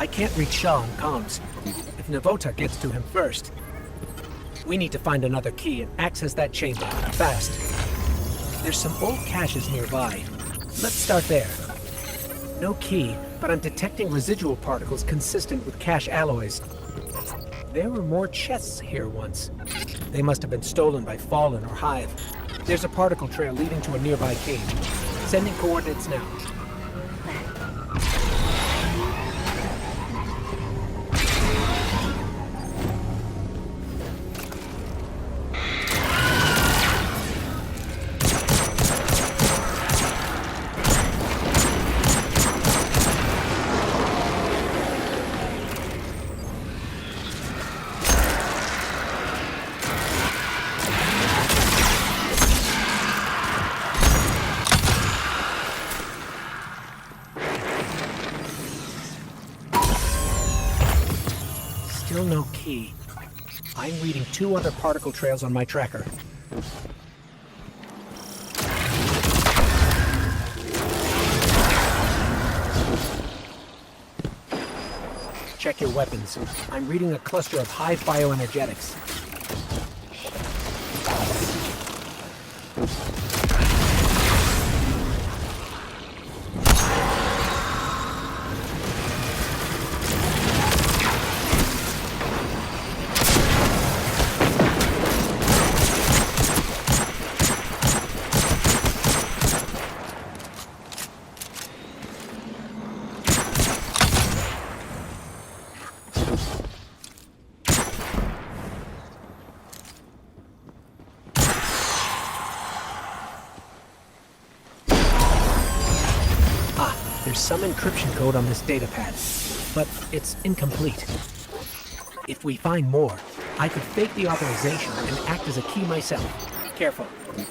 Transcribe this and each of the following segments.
I can't reach Shaw on comms. If Navota gets to him first, we need to find another key and access that chamber, fast. There's some old caches nearby. Let's start there. No key, but I'm detecting residual particles consistent with cache alloys. There were more chests here once. They must have been stolen by Fallen or Hive. There's a particle trail leading to a nearby cave. Sending coordinates now. Still no key. I'm reading 2 other particle trails on my tracker. Check your weapons. I'm reading a cluster of high bioenergetics. There's some encryption code on this datapad, but it's incomplete. If we find more, I could fake the authorization and act as a key myself. Careful.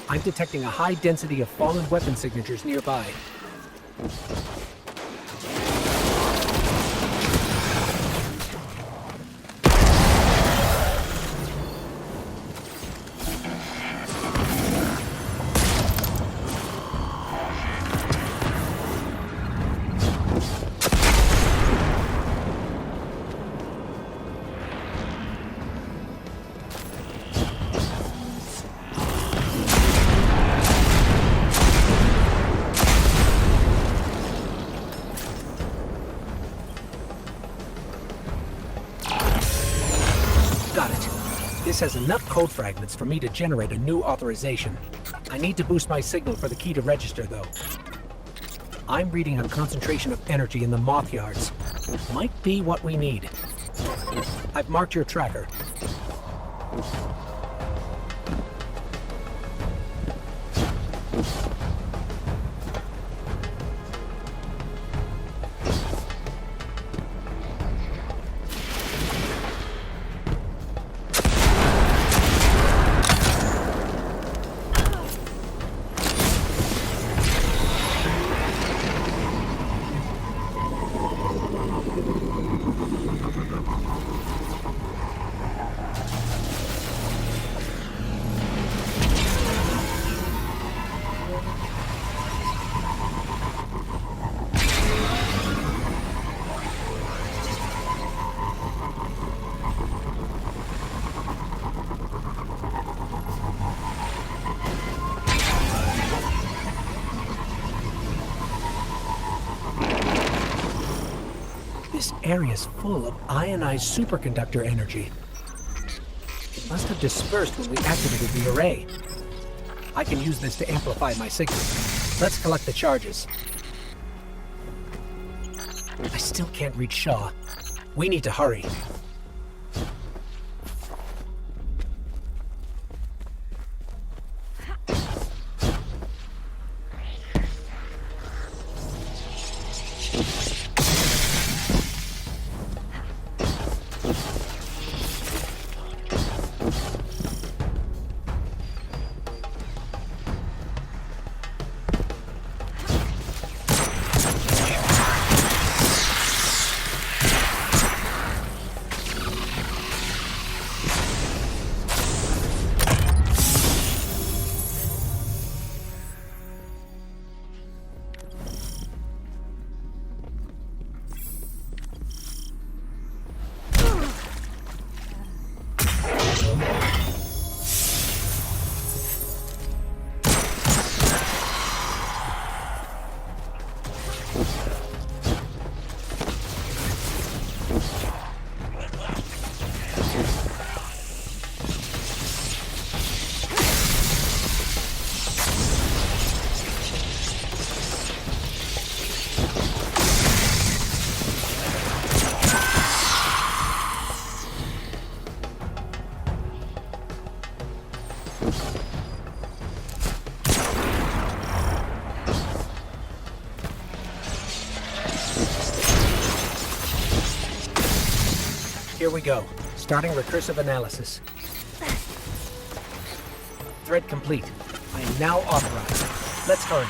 I'm detecting a high density of fallen weapon signatures nearby. Got it. This has enough code fragments for me to generate a new authorization. I need to boost my signal for the key to register, though. I'm reading a concentration of energy in the moth yards. Might be what we need. I've marked your tracker. This area's full of ionized superconductor energy. It must have dispersed when we activated the array. I can use this to amplify my signal. Let's collect the charges. I still can't reach Shaw. We need to hurry. Here we go. Starting recursive analysis. Thread complete. I am now authorized. Let's hurry.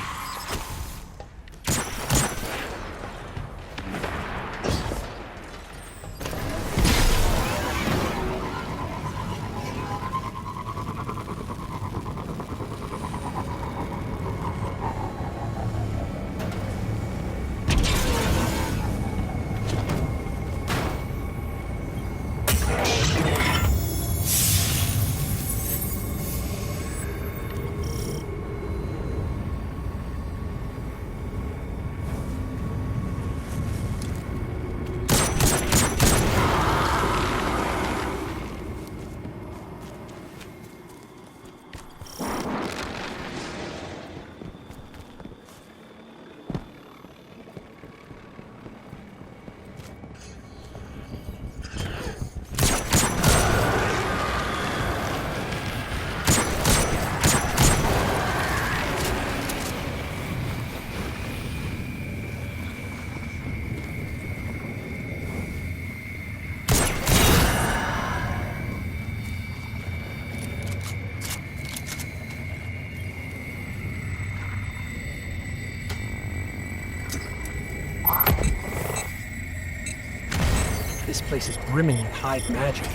This place is brimming with hive magic.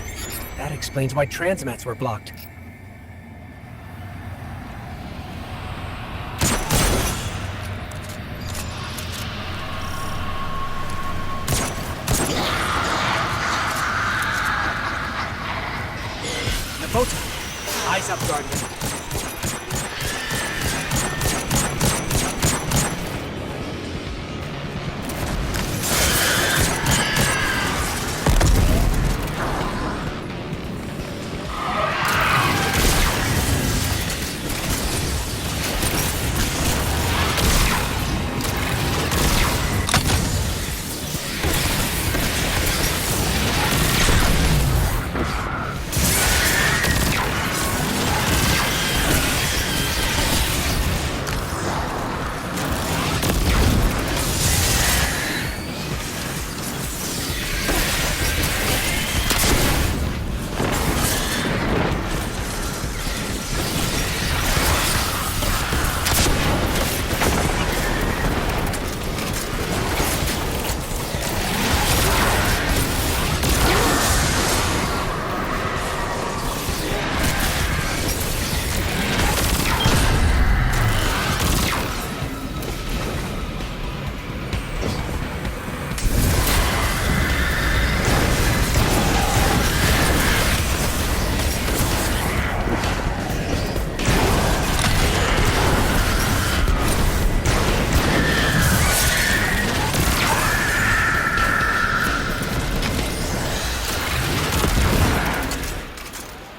That explains why transmats were blocked. Navota! Eyes up, Guardian.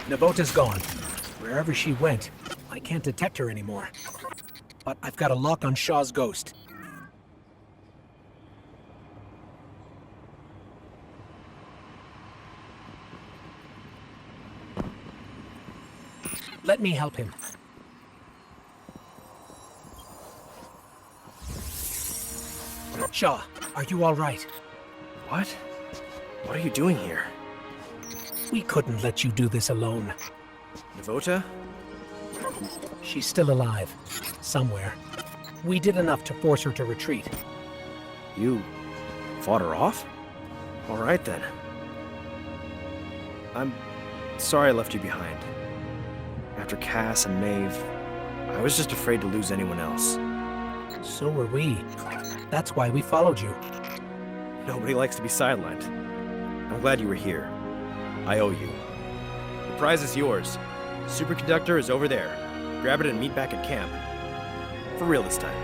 Navota's gone. Wherever she went, I can't detect her anymore. But I've got a lock on Shaw's ghost. Let me help him. Shaw, are you all right? What? What are you doing here? We couldn't let you do this alone. Navota? She's still alive. Somewhere. We did enough to force her to retreat. You fought her off? All right then. I'm sorry I left you behind. After Cass and Maeve, I was just afraid to lose anyone else. So were we. That's why we followed you. Nobody likes to be sidelined. I'm glad you were here. I owe you. The prize is yours. Superconductor is over there. Grab it and meet back at camp. For real this time.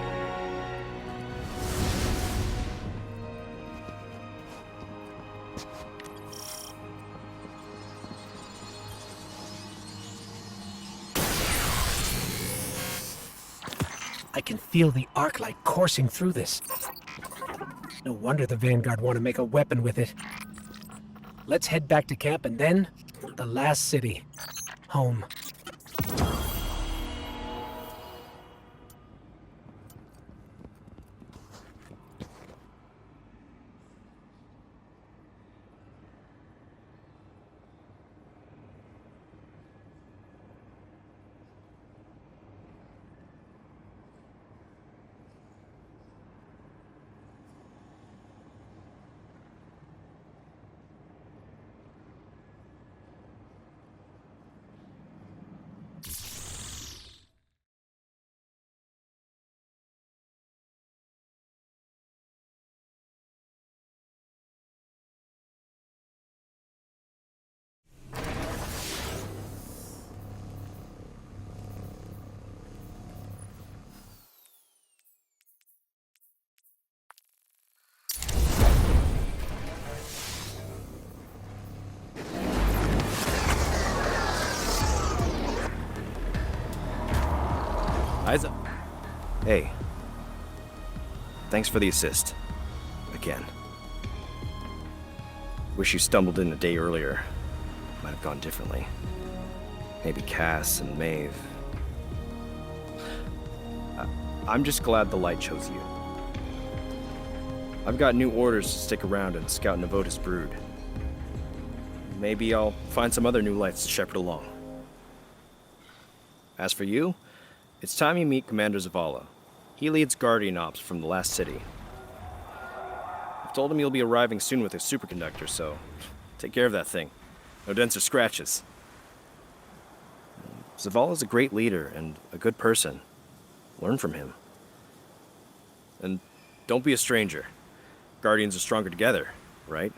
I can feel the arc light coursing through this. No wonder the Vanguard want to make a weapon with it. Let's head back to camp and then, the last city. Home. Eyes up. Hey. Thanks for the assist. Again. Wish you stumbled in a day earlier. Might have gone differently. Maybe Cass and Maeve. I'm just glad the light chose you. I've got new orders to stick around and scout Navota's brood. Maybe I'll find some other new lights to shepherd along. As for you, it's time you meet Commander Zavala. He leads Guardian Ops from the last city. I've told him you'll be arriving soon with a superconductor, so take care of that thing. No dents or scratches. Zavala's a great leader and a good person. Learn from him. And don't be a stranger. Guardians are stronger together, right?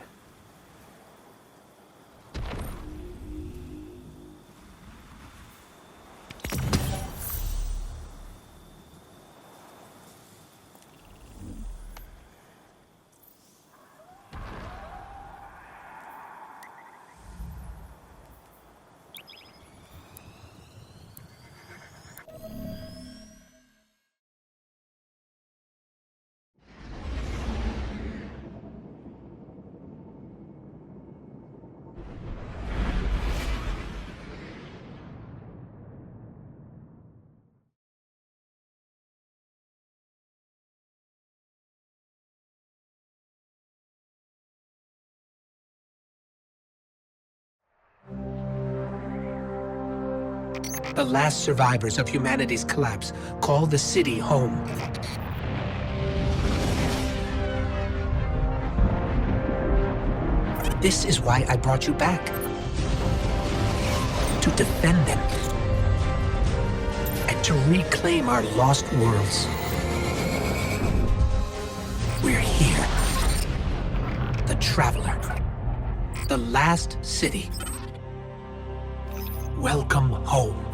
The last survivors of humanity's collapse call the city home. This is why I brought you back. To defend them. And to reclaim our lost worlds. We're here. The Traveler. The last city. Welcome home.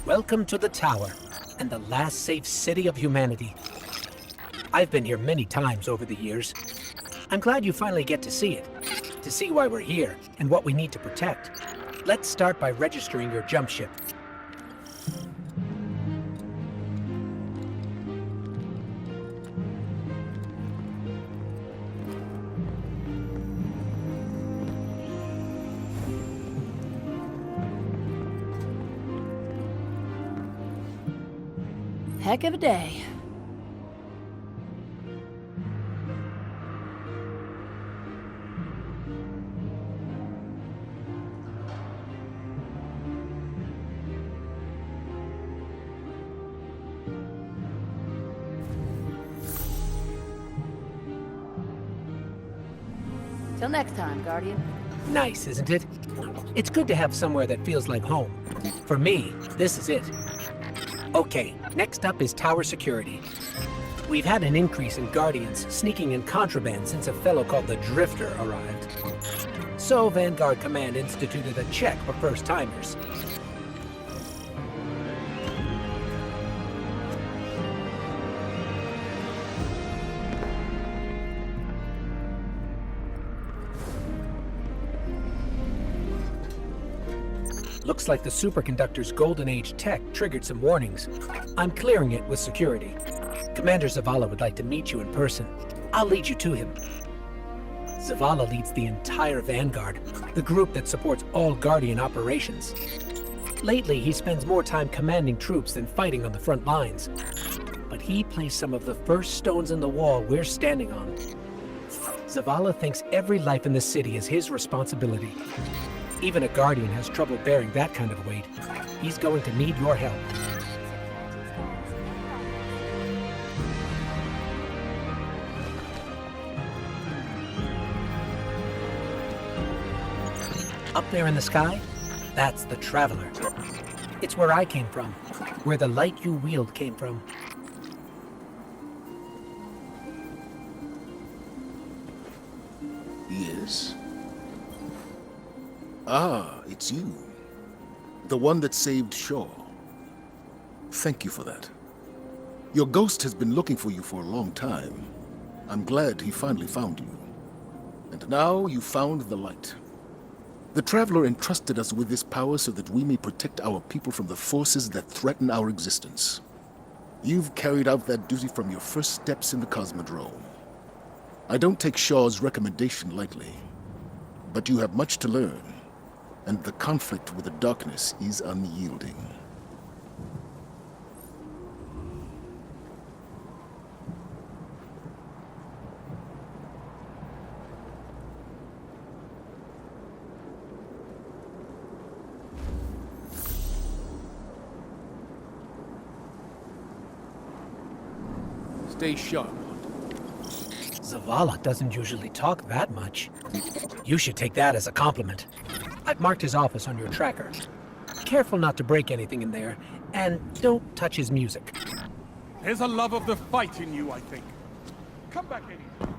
Welcome to the Tower, and the last safe city of humanity. I've been here many times over the years. I'm glad you finally get to see it, to see why we're here and what we need to protect. Let's start by registering your jump ship. Heck of a day. Till next time, Guardian. Nice, isn't it? It's good to have somewhere that feels like home. For me, this is it. Okay, next up is tower security. We've had an increase in Guardians sneaking in contraband since a fellow called the Drifter arrived. So Vanguard Command instituted a check for first-timers. Looks like the superconductor's Golden Age tech triggered some warnings. I'm clearing it with security. Commander Zavala would like to meet you in person. I'll lead you to him. Zavala leads the entire Vanguard, the group that supports all Guardian operations. Lately, he spends more time commanding troops than fighting on the front lines. But he placed some of the first stones in the wall we're standing on. Zavala thinks every life in the city is his responsibility. Even a Guardian has trouble bearing that kind of weight. He's going to need your help. Up there in the sky, that's the Traveler. It's where I came from, where the light you wield came from. Yes. Ah, it's you. The one that saved Shaw. Thank you for that. Your ghost has been looking for you for a long time. I'm glad he finally found you. And now you found the light. The Traveler entrusted us with this power so that we may protect our people from the forces that threaten our existence. You've carried out that duty from your first steps in the Cosmodrome. I don't take Shaw's recommendation lightly, but you have much to learn, and the conflict with the darkness is unyielding. Stay sharp. Zavala doesn't usually talk that much. You should take that as a compliment. I've marked his office on your tracker. Careful not to break anything in there, and don't touch his music. There's a love of the fight in you, I think. Come back anytime.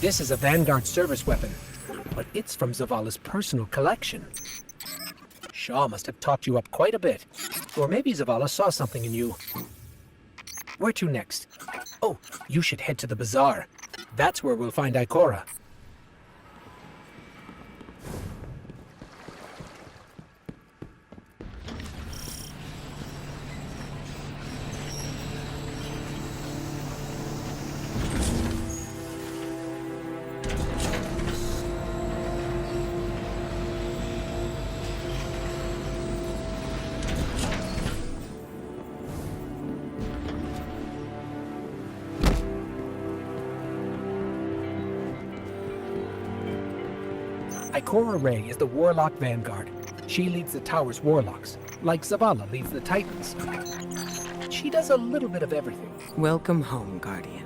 This is a Vanguard service weapon, but it's from Zavala's personal collection. Shaw must have talked you up quite a bit, or maybe Zavala saw something in you. Where to next? Oh, you should head to the bazaar. That's where we'll find Ikora. Ikora Ray is the Warlock Vanguard. She leads the tower's Warlocks, like Zavala leads the Titans. She does a little bit of everything. Welcome home, Guardian.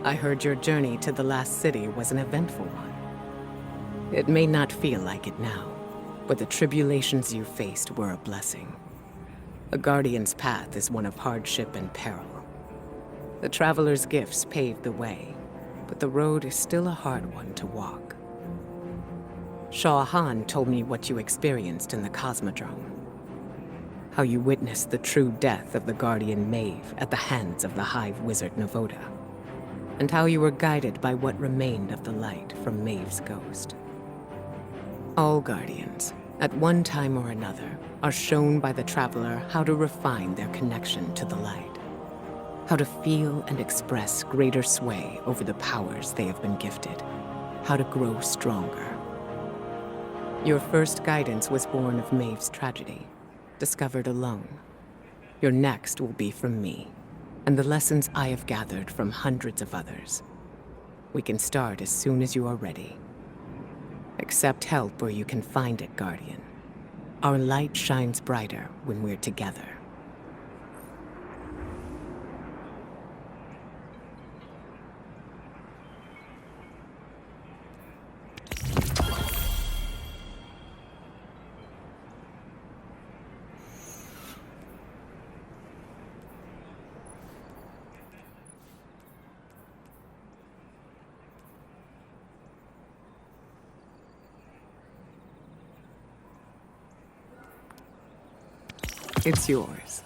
I heard your journey to the last city was an eventful one. It may not feel like it now, but the tribulations you faced were a blessing. A Guardian's path is one of hardship and peril. The Traveler's gifts paved the way, but the road is still a hard one to walk. Shaw Han told me what you experienced in the Cosmodrome. How you witnessed the true death of the Guardian Maeve at the hands of the Hive Wizard Navoda. And how you were guided by what remained of the light from Maeve's ghost. All Guardians, at one time or another, are shown by the Traveler how to refine their connection to the light. How to feel and express greater sway over the powers they have been gifted. How to grow stronger. Your first guidance was born of Maeve's tragedy, discovered alone. Your next will be from me, and the lessons I have gathered from hundreds of others. We can start as soon as you are ready. Accept help where you can find it, Guardian. Our light shines brighter when we're together. It's yours.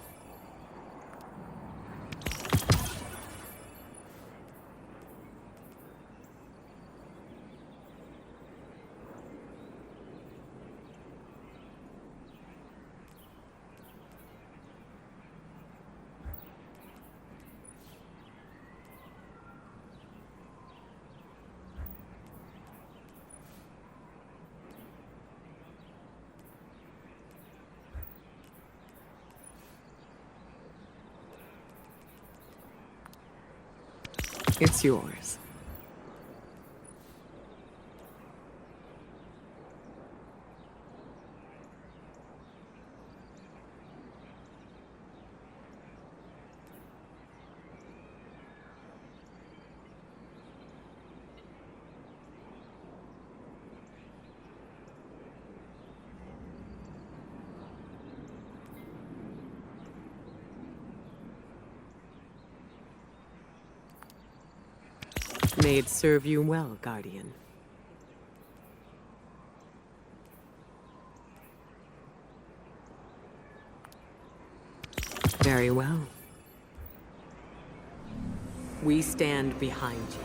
It's yours. May it serve you well, Guardian. Very well. We stand behind you.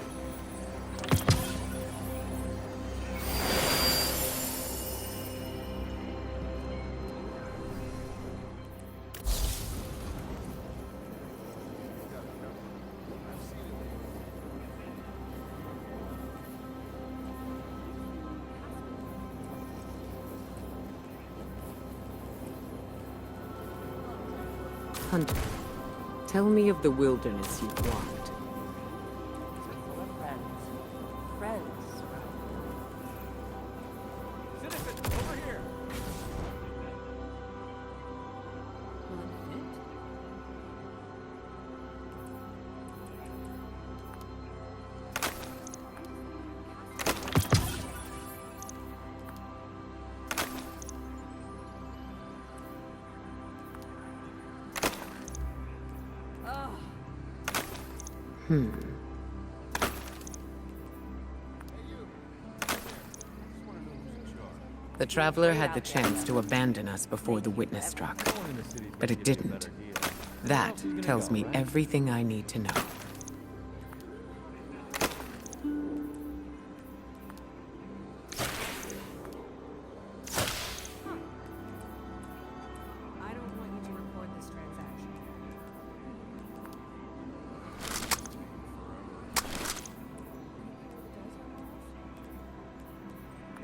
Hunter, tell me of the wilderness you've walked. Friends. Citizen, over here! Will it fit? The Traveler had the chance to abandon us before the witness struck, but it didn't. That tells me everything I need to know. I don't want you to report this transaction.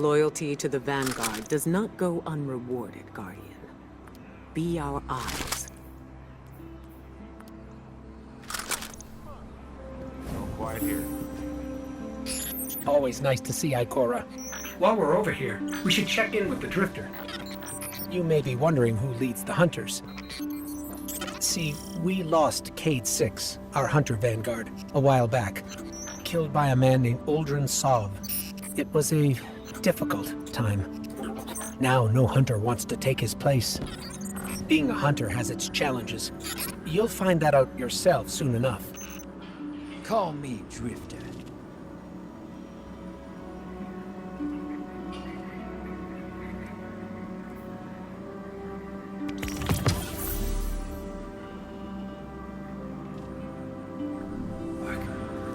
Loyalty to the Vanguard does not go unrewarded, Guardian. Be our eyes. Quiet here. Always nice to see Ikora. While we're over here, we should check in with the Drifter. You may be wondering who leads the Hunters. See, we lost Cade 6, our Hunter Vanguard, a while back. Killed by a man named Uldren Sov. It was a difficult time. Now no hunter wants to take his place. Being a hunter has its challenges. You'll find that out yourself soon enough. Call me Drifter.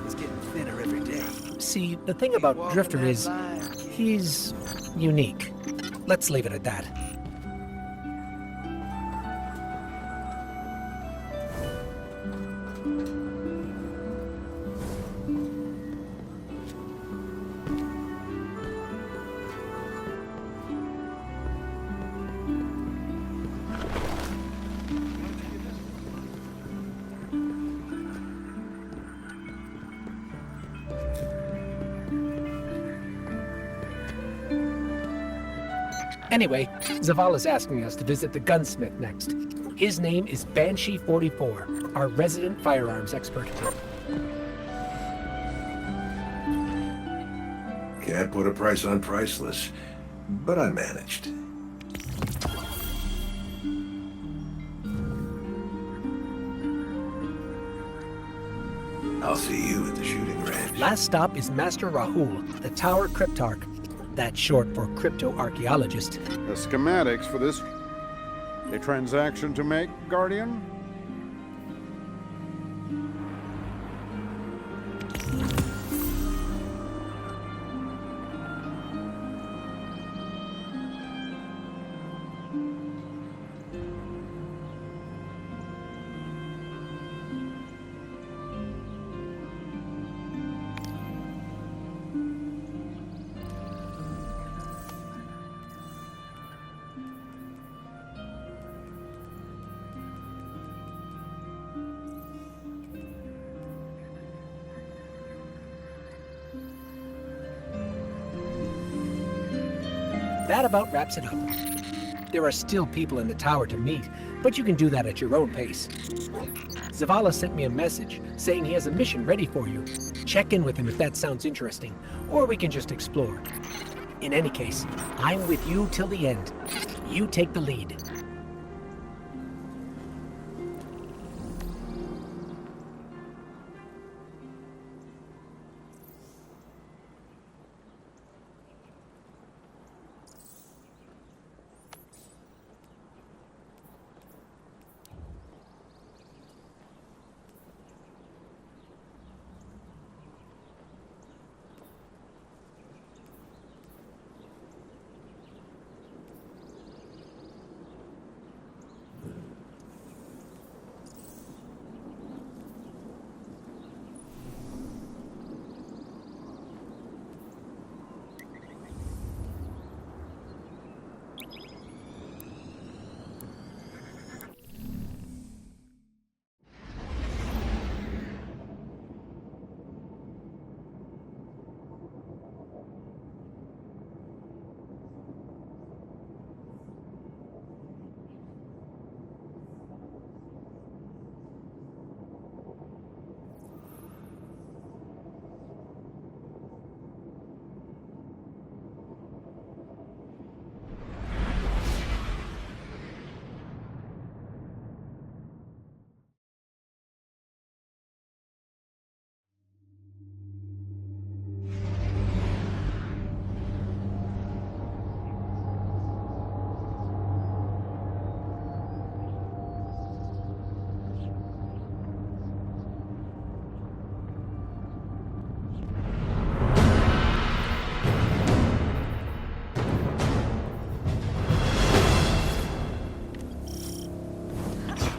It's getting thinner every day. See, the thing about Drifter is, he's unique. Let's leave it at that. Anyway, Zavala's asking us to visit the gunsmith next. His name is Banshee44, our resident firearms expert. Can't put a price on priceless, but I managed. I'll see you at the shooting range. Last stop is Master Rahul, the Tower Cryptarch. That's short for crypto-archaeologist. The schematics for this... A transaction to make, Guardian? That about wraps it up. There are still people in the tower to meet, but you can do that at your own pace. Zavala sent me a message saying he has a mission ready for you. Check in with him if that sounds interesting, or we can just explore. In any case, I'm with you till the end. You take the lead.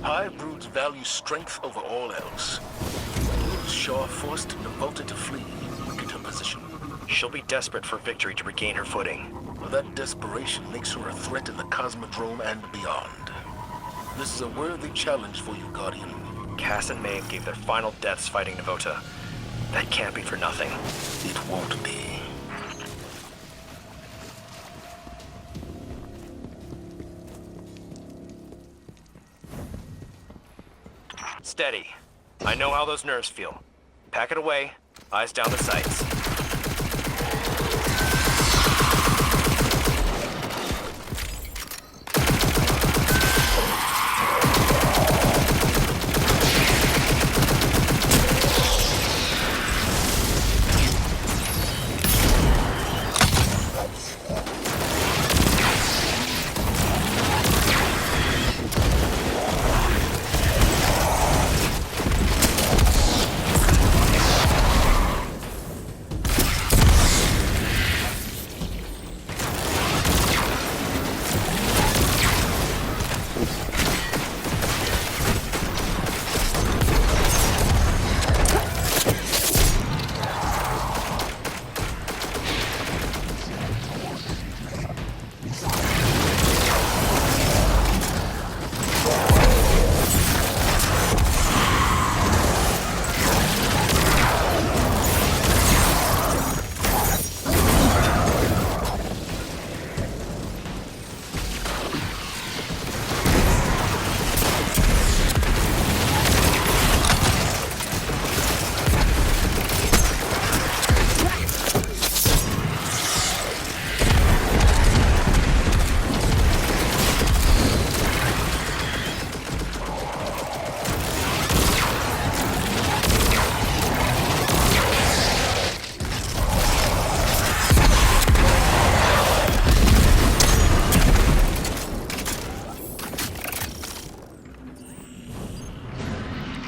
High broods value strength over all else. Shaw forced Navota to flee, weakened her position. She'll be desperate for victory to regain her footing. Well, that desperation makes her a threat in the Cosmodrome and beyond. This is a worthy challenge for you, Guardian. Cass and Maeve gave their final deaths fighting Navota. That can't be for nothing. It won't be. Steady. I know how those nerves feel. Pack it away, eyes down the sights.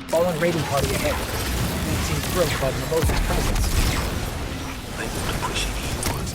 Fallen raiding party ahead. They seem thrilled about Navota's presence. They would appreciate yours.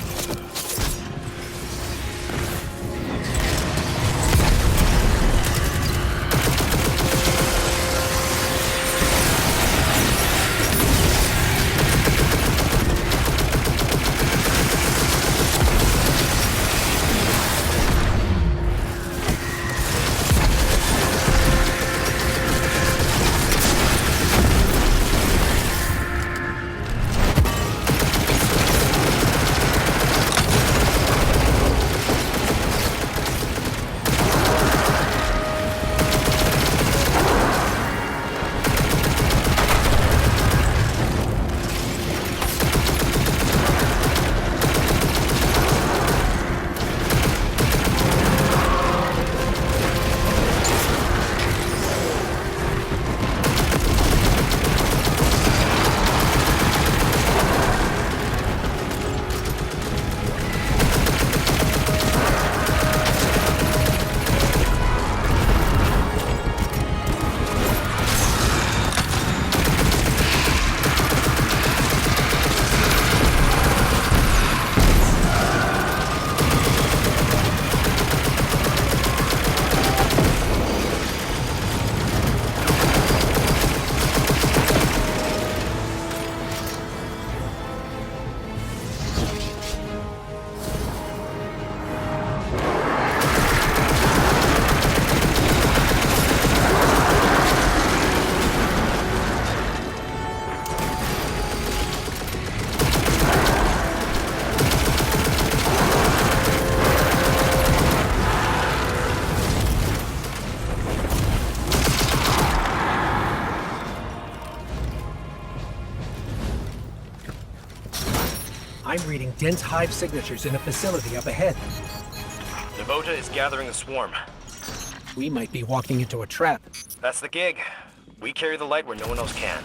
I'm reading dense hive signatures in a facility up ahead. Novota is gathering the swarm. We might be walking into a trap. That's the gig. We carry the light where no one else can.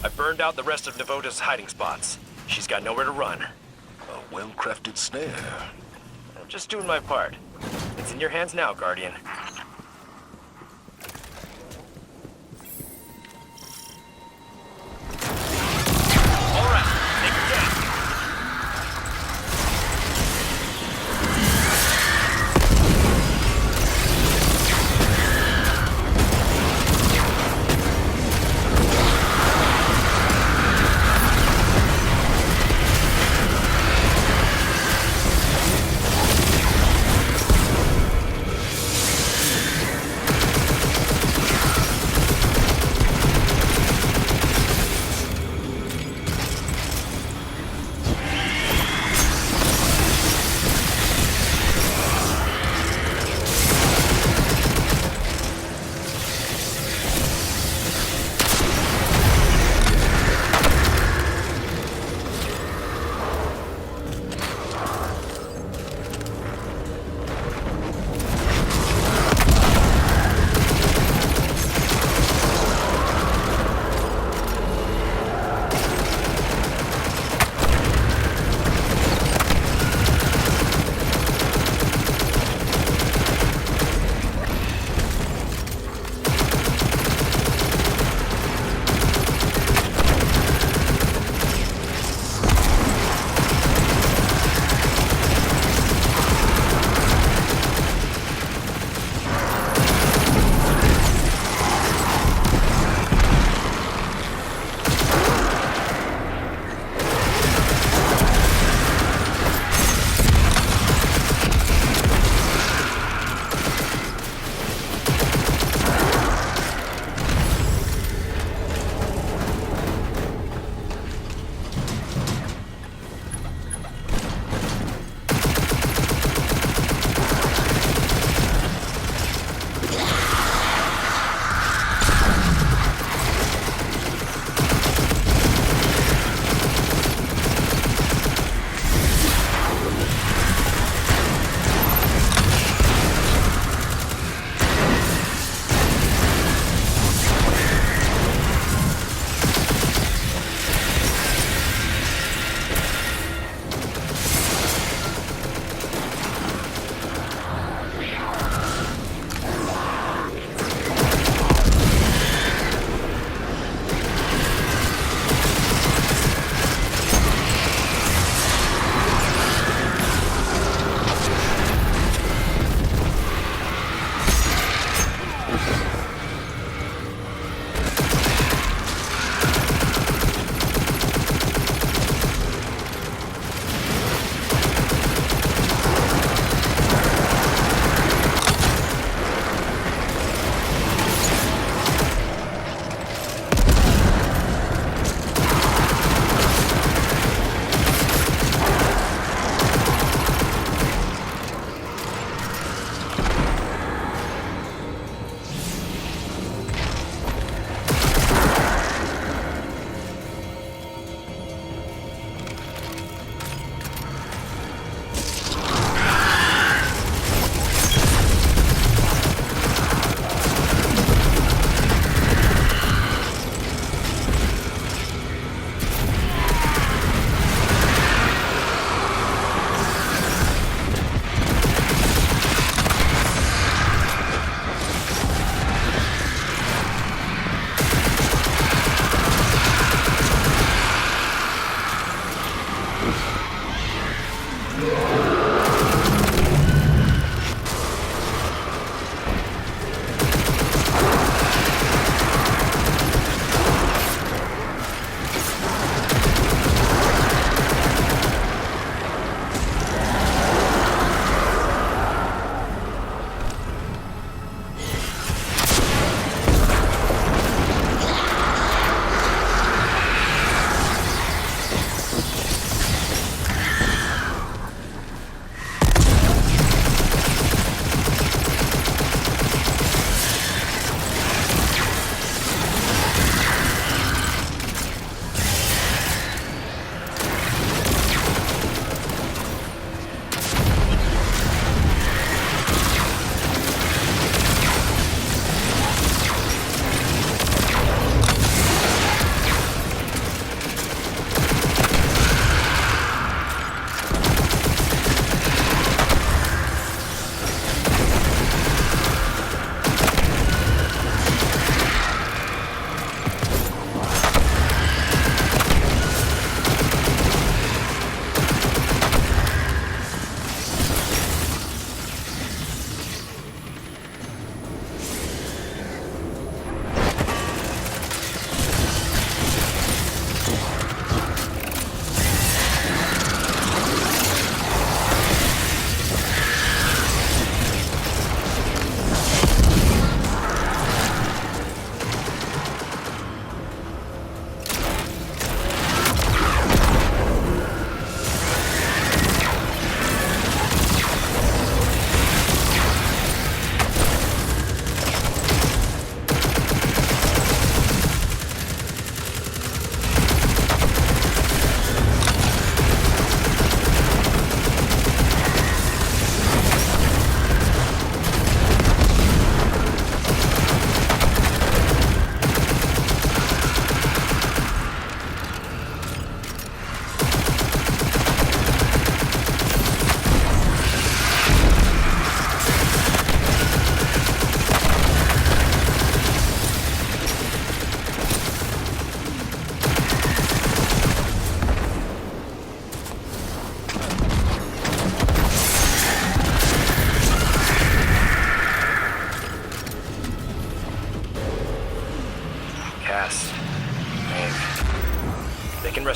I burned out the rest of Novota's hiding spots. She's got nowhere to run. A well-crafted snare. I'm just doing my part. It's in your hands now, Guardian. All right, take her down.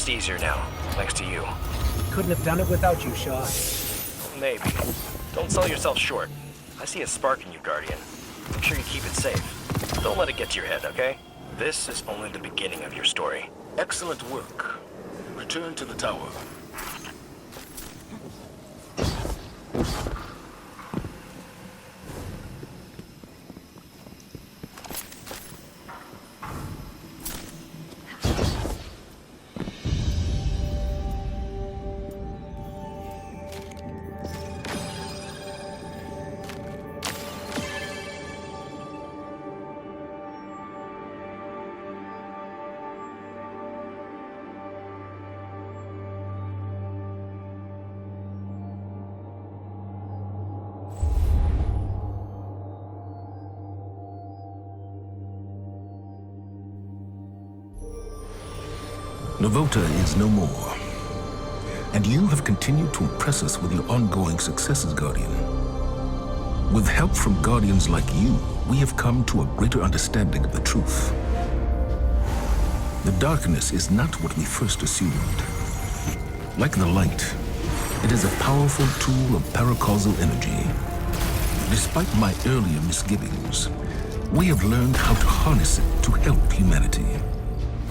just easier now, thanks to you. Couldn't have done it without you, Shaw. Maybe. Don't sell yourself short. I see a spark in you, Guardian. Make sure you keep it safe. Don't let it get to your head, okay? This is only the beginning of your story. Excellent work. Return to the tower. Novota is no more. And you have continued to impress us with your ongoing successes, Guardian. With help from Guardians like you, we have come to a greater understanding of the truth. The darkness is not what we first assumed. Like the light, it is a powerful tool of paracausal energy. Despite my earlier misgivings, we have learned how to harness it to help humanity.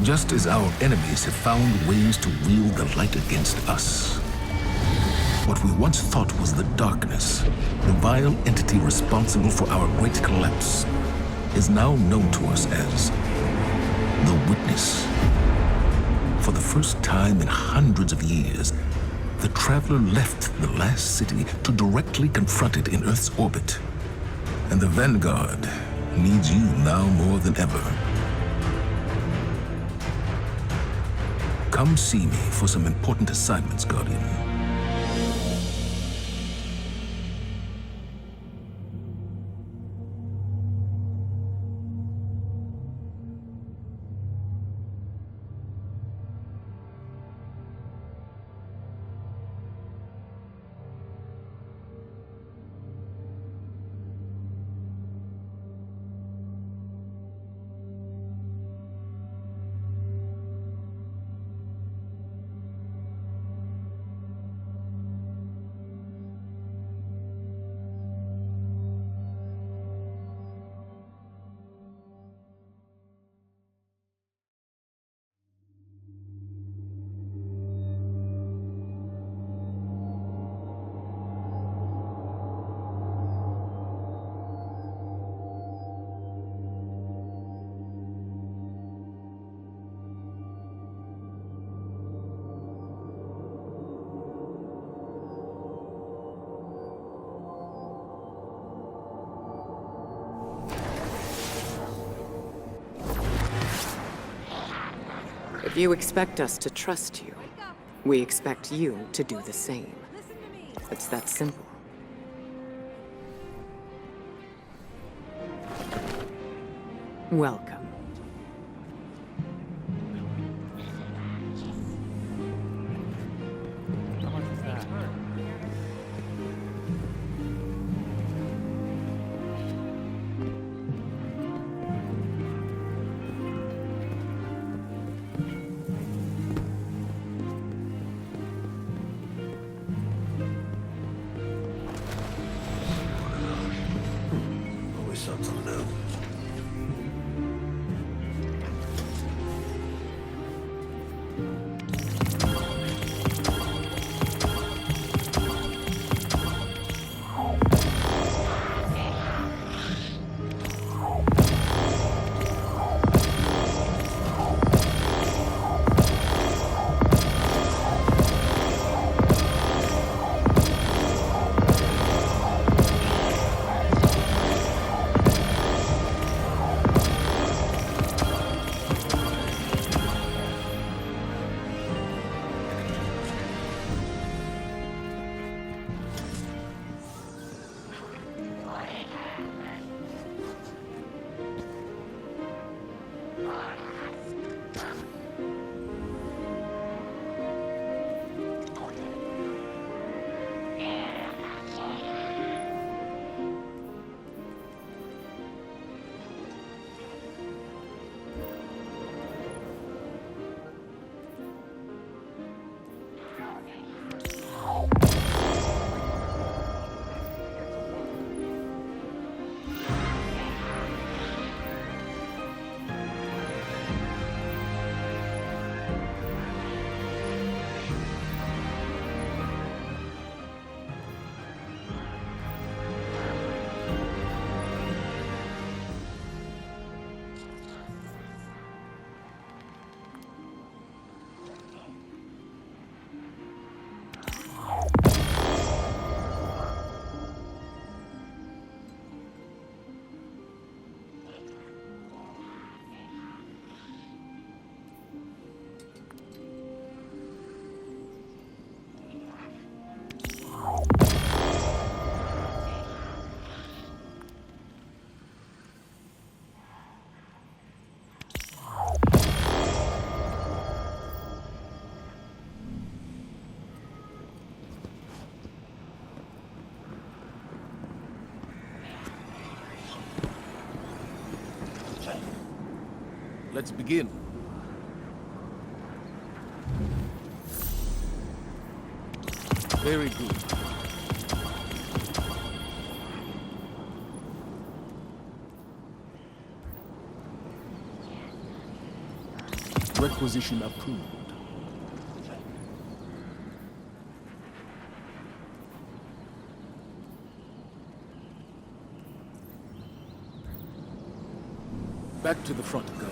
Just as our enemies have found ways to wield the light against us. What we once thought was the darkness, the vile entity responsible for our great collapse, is now known to us as the Witness. For the first time in hundreds of years, the Traveler left the last city to directly confront it in Earth's orbit. And the Vanguard needs you now more than ever. Come see me for some important assignments, Guardian. If you expect us to trust you, we expect you to do the same. It's that simple. Welcome. Always something new. Let's begin. Very good. Requisition approved. Back to the front, guard.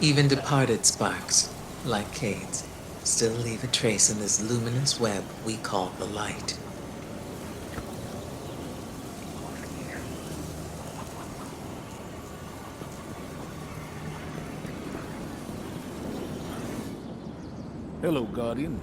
Even departed sparks, like Cade's, still leave a trace in this luminous web we call the light. Hello, Guardian.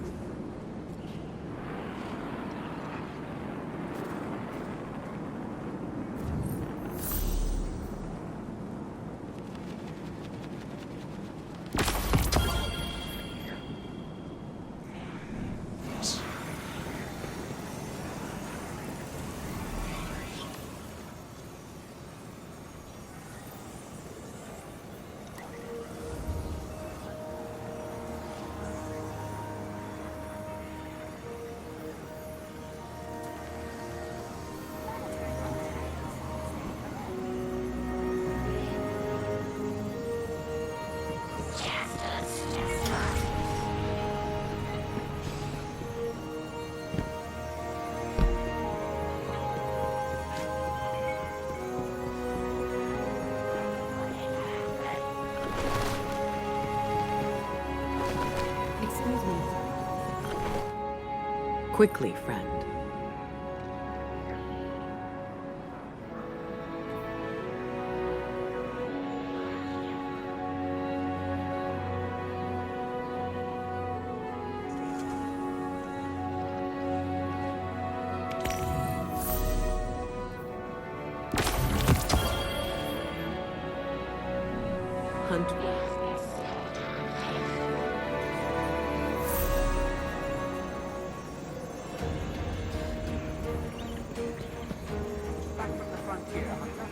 Excuse me. Quickly, friend. Hunt well. Back from the frontier, hunter.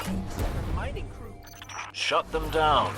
The mining crew. Shut them down.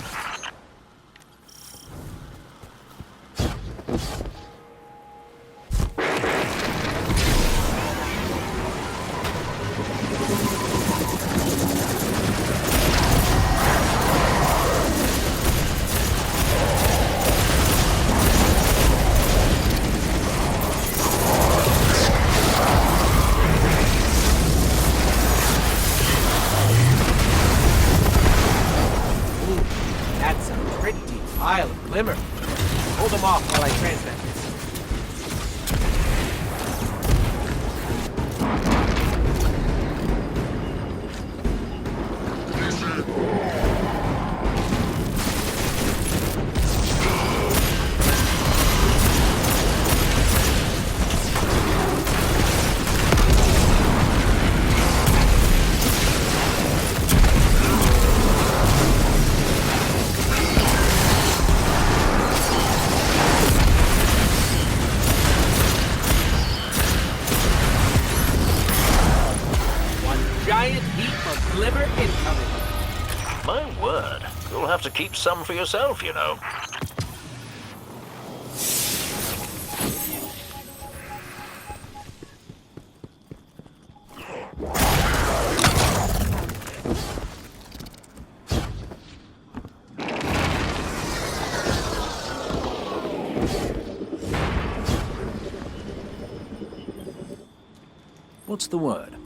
That's a pretty pile of glimmer. Hold them off while I transmit this. have to keep some for yourself, you know. What's the word?